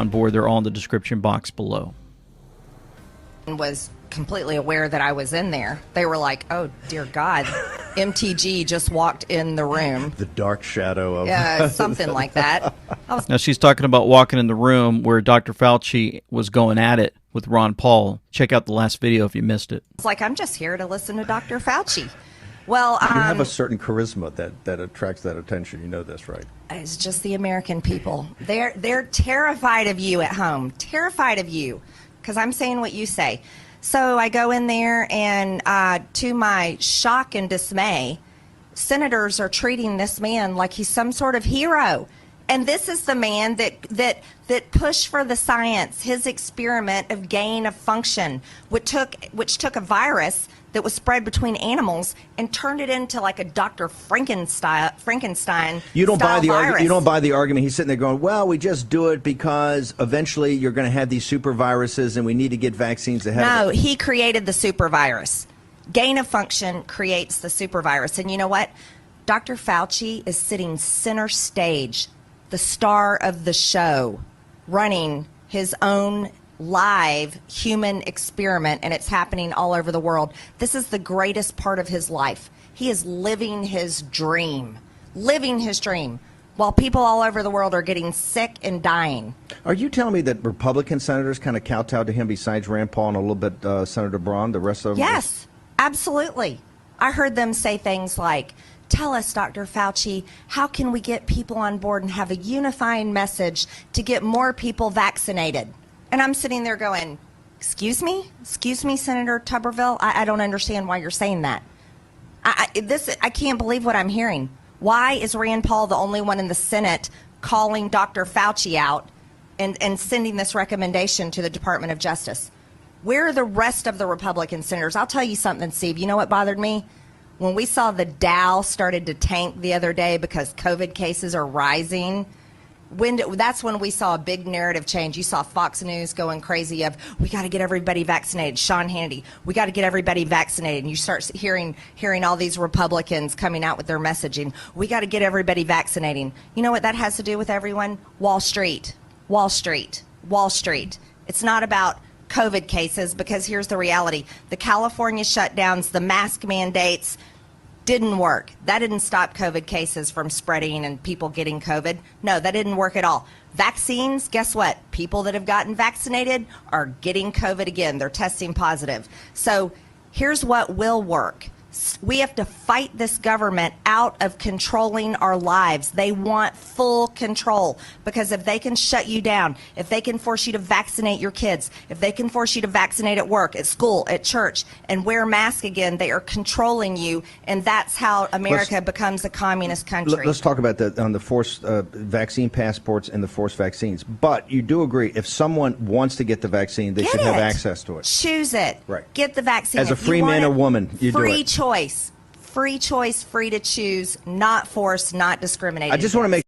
on board. They're all in the description box below. Was completely aware that I was in there. They were like, oh dear God, MTG just walked in the room. The dark shadow of something like that. Now she's talking about walking in the room where Dr. Fauci was going at it with Ron Paul. Check out the last video if you missed it. It's like, I'm just here to listen to Dr. Fauci. Well, you have a certain charisma that attracts that attention. You know this, right? It's just the American people. They're terrified of you at home. Terrified of you. Because I'm saying what you say. So I go in there, and to my shock and dismay, senators are treating this man like he's some sort of hero. And this is the man that pushed for the science, his experiment of gain of function, which took a virus that was spread between animals and turned it into like a Dr. Frankenstein. You don't buy the virus. You don't buy the argument. He's sitting there going, "Well, we just do it because eventually you're going to have these super viruses, and we need to get vaccines ahead." No, of it. he created the super virus. Gain of function creates the super virus, and you know what? Dr. Fauci is sitting center stage, the star of the show, running his own live human experiment, and it's happening all over the world. This is the greatest part of his life. He is living his dream, while people all over the world are getting sick and dying. Are you telling me that Republican senators kind of kowtowed to him besides Rand Paul and a little bit Senator Braun, the rest of them? Yes, absolutely. I heard them say things like, tell us, Dr. Fauci, how can we get people on board and have a unifying message to get more people vaccinated? And I'm sitting there going, excuse me, Senator Tuberville? I don't understand why you're saying that. I can't believe what I'm hearing. Why is Rand Paul the only one in the Senate calling Dr. Fauci out and sending this recommendation to the Department of Justice? Where are the rest of the Republican senators? I'll tell you something, Steve. You know what bothered me? When we saw the Dow started to tank the other day because COVID cases are rising, that's when we saw a big narrative change. You saw Fox News going crazy of, we got to get everybody vaccinated. Sean Hannity, we got to get everybody vaccinated. And you start hearing all these Republicans coming out with their messaging. We got to get everybody vaccinating. You know what that has to do with, everyone? Wall Street. It's not about COVID cases, because here's the reality. The California shutdowns, the mask mandates, didn't work. That didn't stop COVID cases from spreading and people getting COVID. No, that didn't work at all. Vaccines, guess what? People that have gotten vaccinated are getting COVID again. They're testing positive. So here's what will work. We have to fight this government out of controlling our lives. They want full control, because if they can shut you down, if they can force you to vaccinate your kids, if they can force you to vaccinate at work, at school, at church, and wear masks again, they are controlling you, and that's how America becomes a communist country. Let's talk about that on the forced vaccine passports and the forced vaccines. But you do agree, if someone wants to get the vaccine, they should have access to it. Choose it. Right. Get the vaccine. As a free man or woman, you do it. Free choice, free to choose, not forced, not discriminated. I just want to make